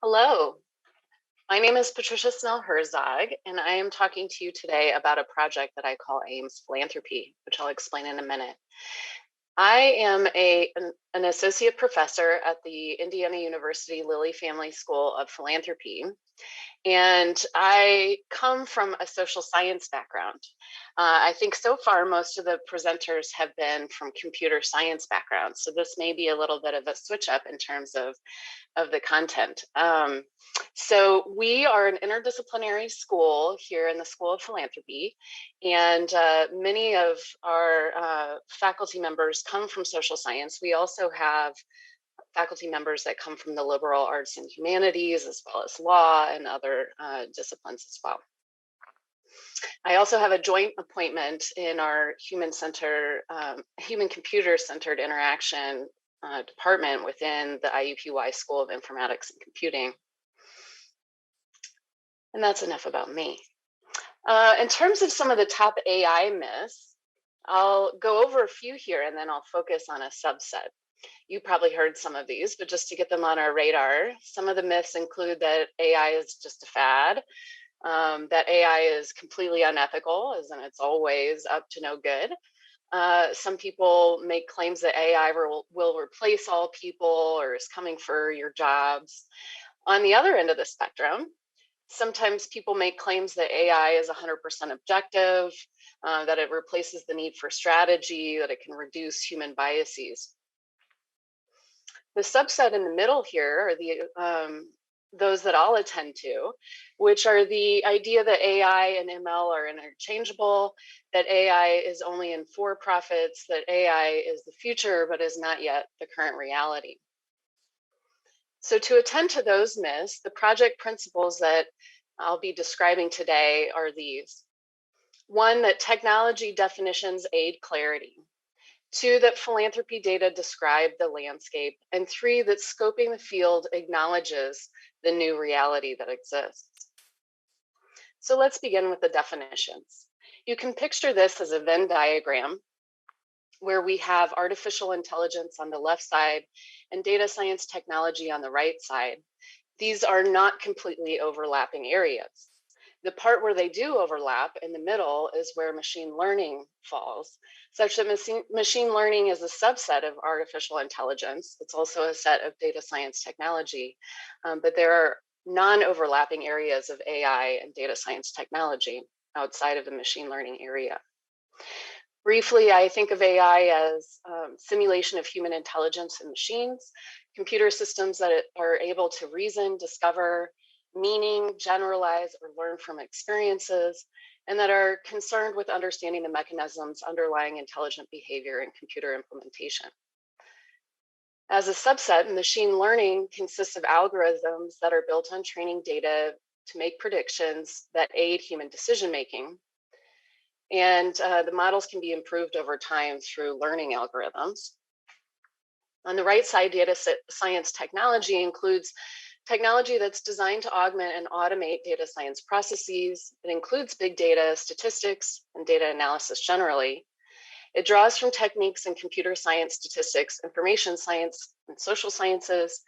Hello, my name is Patricia Herzog, and I am talking to you today about a project that I call AIMS Philanthropy, which I'll explain in a minute. I am an associate professor at the Indiana University Lilly Family School of Philanthropy, and I come from a social science background. I think so far most of the presenters have been from computer science backgrounds, so this may be a little bit of a switch up in terms of the content. So we are an interdisciplinary school here in the School of Philanthropy, and many of our faculty members come from social science. We also have faculty members that come from the liberal arts and humanities, as well as law and other disciplines as well. I also have a joint appointment in our human computer centered interaction department within the IUPUI School of Informatics and Computing. And that's enough about me. In terms of some of the top AI myths, I'll go over a few here and then I'll focus on a subset. You probably heard some of these, but just to get them on our radar, some of the myths include that AI is just a fad, that AI is completely unethical, as in it's always up to no good. Some people make claims that AI will replace all people or is coming for your jobs. On the other end of the spectrum, sometimes people make claims that AI is 100% objective, that it replaces the need for strategy, that it can reduce human biases. The subset in the middle here are those that I'll attend to, which are the idea that AI and ML are interchangeable, that AI is only in for-profits, that AI is the future, but is not yet the current reality. So to attend to those myths, the project principles that I'll be describing today are these. One, that technology definitions aid clarity. Two, that philanthropy data describe the landscape. And three, that scoping the field acknowledges the new reality that exists. So let's begin with the definitions. You can picture this as a Venn diagram where we have artificial intelligence on the left side and data science technology on the right side. These are not completely overlapping areas. The part where they do overlap in the middle is where machine learning falls, such that machine learning is a subset of artificial intelligence. It's also a set of data science technology, but there are non-overlapping areas of AI and data science technology outside of the machine learning area. Briefly, I think of AI as simulation of human intelligence in machines, computer systems that are able to reason, discover meaning, generalize, or learn from experiences, and that are concerned with understanding the mechanisms underlying intelligent behavior and computer implementation. As a subset, machine learning consists of algorithms that are built on training data to make predictions that aid human decision-making. And the models can be improved over time through learning algorithms. On the right side, data science technology includes technology that's designed to augment and automate data science processes. It includes big data, statistics, and data analysis generally. It draws from techniques in computer science, statistics, information science, and social sciences,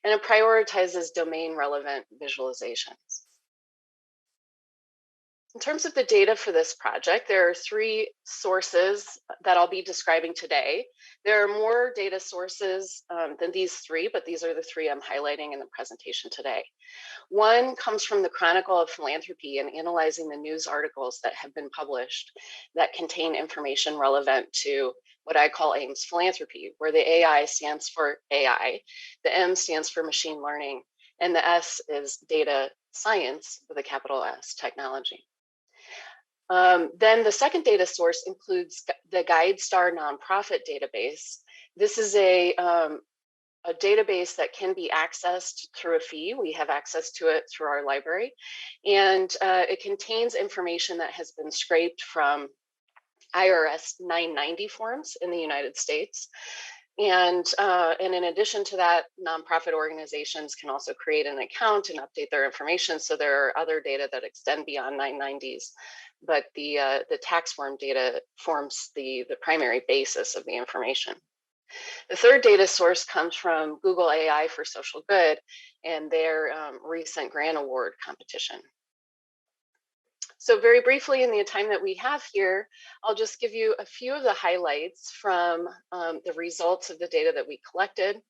and it prioritizes domain-relevant visualizations. In terms of the data for this project, there are three sources that I'll be describing today. There are more data sources than these three, but these are the three I'm highlighting in the presentation today. One comes from the Chronicle of Philanthropy and analyzing the news articles that have been published that contain information relevant to what I call AIMS Philanthropy, where the AI stands for AI, the M stands for machine learning, and the S is data science with a capital S, technology. Then the second data source includes the GuideStar nonprofit database. This is a database that can be accessed through a fee. We have access to it through our library, and it contains information that has been scraped from IRS 990 forms in the United States. And in addition to that, nonprofit organizations can also create an account and update their information. So there are other data that extend beyond 990s, but the tax form data forms the primary basis of the information. The third data source comes from Google AI for Social Good and their recent grant award competition. So very briefly, in the time that we have here, I'll just give you a few of the highlights from the results of the data that we collected.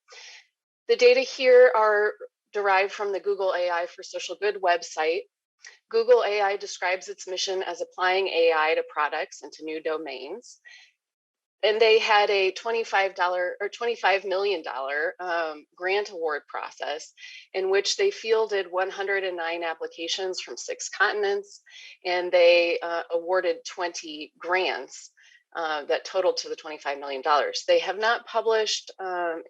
The data here are derived from the Google AI for Social Good website. Google AI describes its mission as applying AI to products and to new domains. And they had a $25 million grant award process in which they fielded 109 applications from 6 continents, and they awarded 20 grants that totaled to the $25 million. They have not published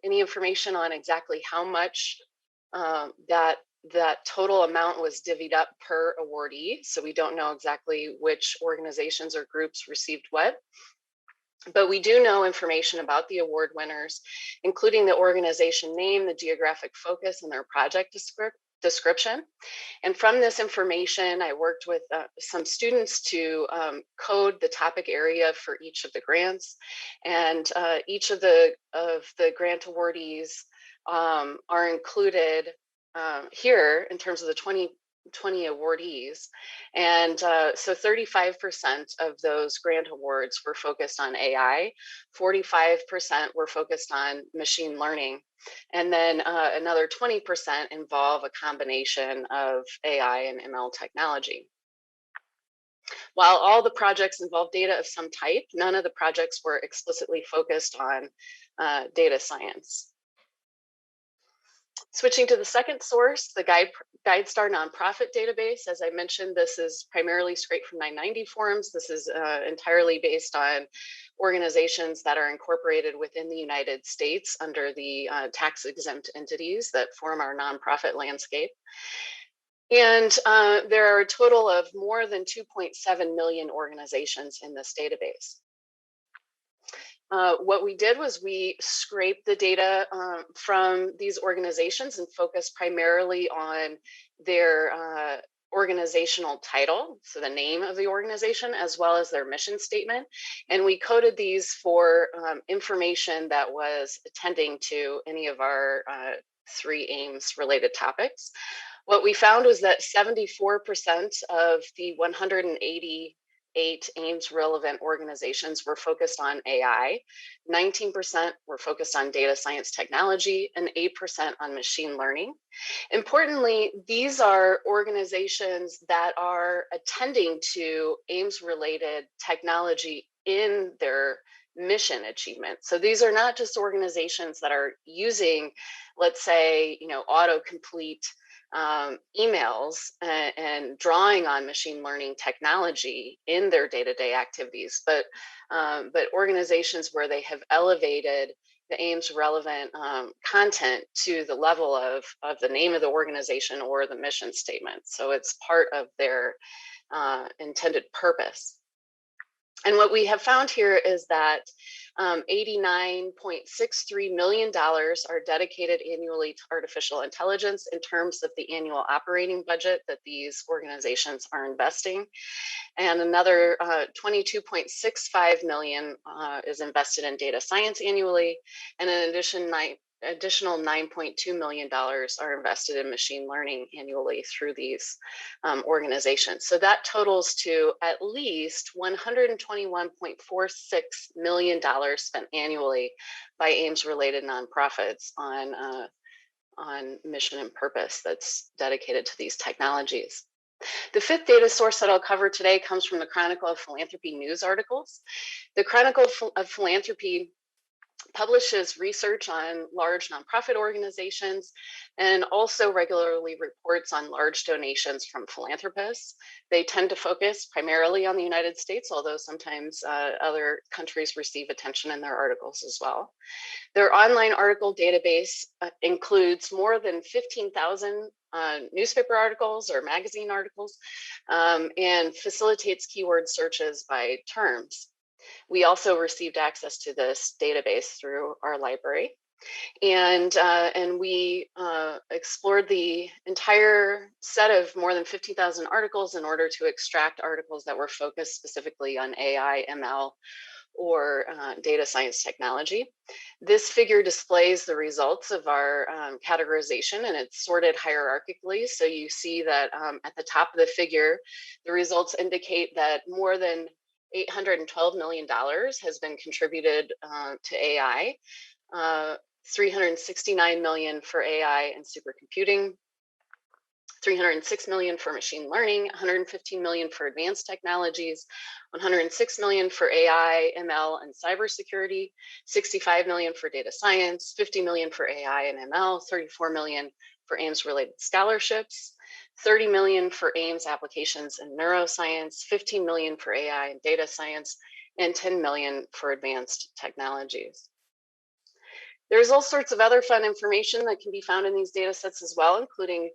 any information on exactly how much that total amount was divvied up per awardee. So we don't know exactly which organizations or groups received what. But we do know information about the award winners, including the organization name, the geographic focus, and their project description. And from this information, I worked with some students to code the topic area for each of the grants. And each of the grant awardees are included here in terms of the 20 awardees. And so 35% of those grant awards were focused on AI, 45% were focused on machine learning, and then another 20% involve a combination of AI and ML technology. While all the projects involve data of some type, none of the projects were explicitly focused on data science. Switching to the second source, the GuideStar nonprofit database. As I mentioned, this is primarily scraped from 990 forums. This is entirely based on organizations that are incorporated within the United States under the tax-exempt entities that form our nonprofit landscape. And there are a total of more than 2.7 million organizations in this database. What we did was we scraped the data from these organizations and focused primarily on their organizational title, so the name of the organization, as well as their mission statement. And we coded these for information that was attending to any of our 3 AIMS related topics. What we found was that 74% of the 188 AIMS relevant organizations were focused on AI, 19% were focused on data science technology, and 8% on machine learning. Importantly, these are organizations that are attending to AIMS related technology in their mission achievement. So these are not just organizations that are using, let's say, autocomplete emails and drawing on machine learning technology in their day-to-day activities, but organizations where they have elevated the AIMS relevant content to the level of the name of the organization or the mission statement. So it's part of their intended purpose. And what we have found here is that $89.63 million are dedicated annually to artificial intelligence in terms of the annual operating budget that these organizations are investing. And another 22.65 million is invested in data science annually. And in addition, additional $9.2 million are invested in machine learning annually through these organizations. So that totals to at least $121.46 million spent annually by AIMS-related nonprofits on mission and purpose that's dedicated to these technologies. The fifth data source that I'll cover today comes from the Chronicle of Philanthropy news articles. The Chronicle of Philanthropy publishes research on large nonprofit organizations and also regularly reports on large donations from philanthropists. They tend to focus primarily on the United States, although sometimes other countries receive attention in their articles as well. Their online article database includes more than 15,000 newspaper articles or magazine articles and facilitates keyword searches by terms. We also received access to this database through our library, and we explored the entire set of more than 50,000 articles in order to extract articles that were focused specifically on AI, ML, or data science technology. This figure displays the results of our categorization, and it's sorted hierarchically. So you see that at the top of the figure, the results indicate that more than $812 million has been contributed to AI, 369 million for AI and supercomputing, 306 million for machine learning, 115 million for advanced technologies, 106 million for AI, ML, and cybersecurity, 65 million for data science, 50 million for AI and ML, 34 million for Ames-related scholarships, 30 million for Ames applications in neuroscience, 15 million for AI and data science, and 10 million for advanced technologies. There's all sorts of other fun information that can be found in these data sets as well, including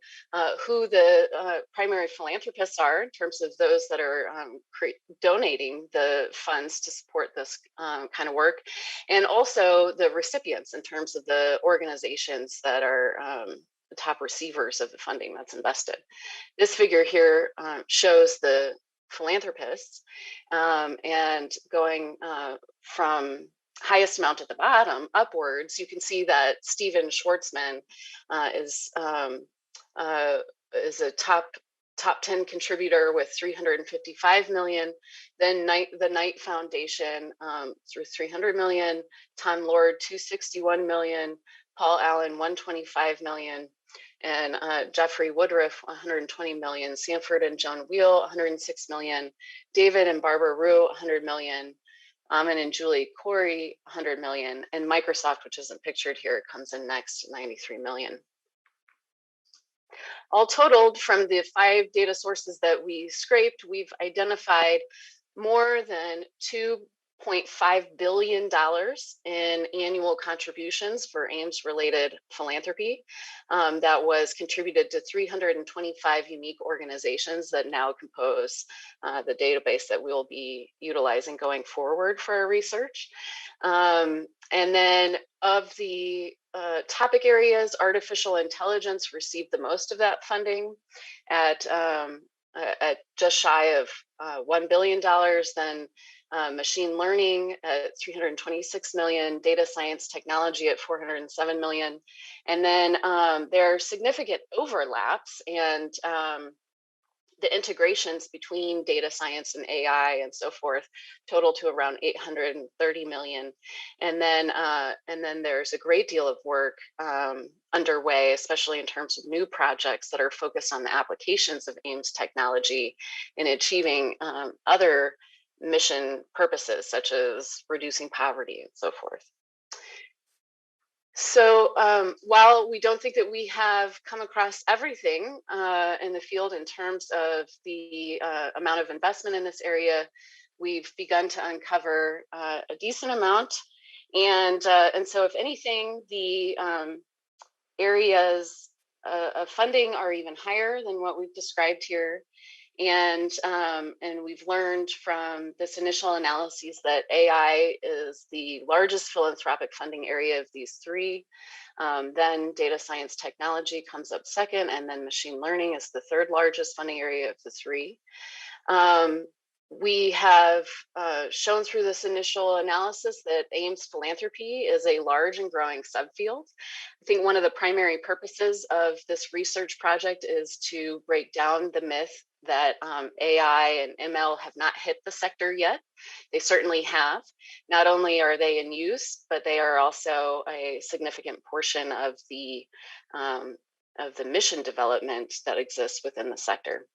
who the primary philanthropists are in terms of those that are donating the funds to support this kind of work, and also the recipients in terms of the organizations that are the top receivers of the funding that's invested. This figure here shows the philanthropists, and going from highest amount at the bottom upwards, you can see that Stephen Schwartzman is a top 10 contributor with 355 million. Then the Knight Foundation through 300 million, Tom Lord 261 million, Paul Allen 125 million, and Jeffrey Woodruff 120 million, Sanford and Joan Wheel 106 million, David and Barbara Rue 100 million, Amin and Julie Corey, 100 million, and Microsoft, which isn't pictured here, comes in next, 93 million. All totaled, from the 5 data sources that we scraped, we've identified more than $2.5 billion in annual contributions for Ames-related philanthropy that was contributed to 325 unique organizations that now compose the database that we'll be utilizing going forward for our research. And then of the topic areas, artificial intelligence received the most of that funding at just shy of $1 billion. Then machine learning at 326 million, data science technology at 407 million. And then there are significant overlaps and the integrations between data science and AI and so forth total to around 830 million. And then there's a great deal of work underway, especially in terms of new projects that are focused on the applications of Ames technology in achieving other mission purposes, such as reducing poverty and so forth. So while we don't think that we have come across everything in the field in terms of the amount of investment in this area, we've begun to uncover a decent amount. And so if anything, the areas of funding are even higher than what we've described here. And we've learned from this initial analysis that AI is the largest philanthropic funding area of these 3. Then data science technology comes up second, and then machine learning is the 3rd largest funding area of the 3. We have shown through this initial analysis that Ames philanthropy is a large and growing subfield. I think one of the primary purposes of this research project is to break down the myth that AI and ML have not hit the sector yet. They certainly have. Not only are they in use, but they are also a significant portion of the mission development that exists within the sector.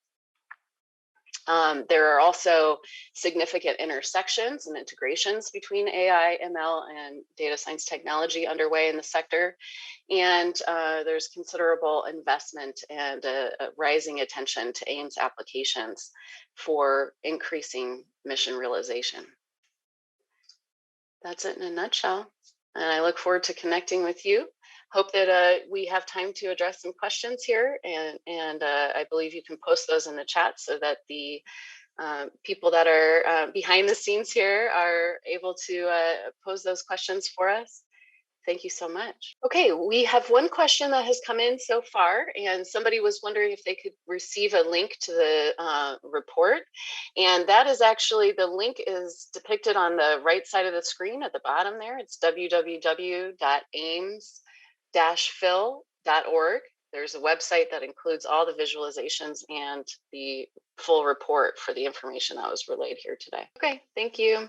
There are also significant intersections and integrations between AI, ML, and data science technology underway in the sector. And there's considerable investment and a rising attention to Ames applications for increasing mission realization. That's it in a nutshell. And I look forward to connecting with you. Hope that we have time to address some questions here, and I believe you can post those in the chat so that the people that are behind the scenes here are able to pose those questions for us. Thank you so much. Okay, we have one question that has come in so far, and somebody was wondering if they could receive a link to the report. And that is actually, the link is depicted on the right side of the screen at the bottom there. It's www.ames-phil.org. There's a website that includes all the visualizations and the full report for the information that was relayed here today. Okay, thank you.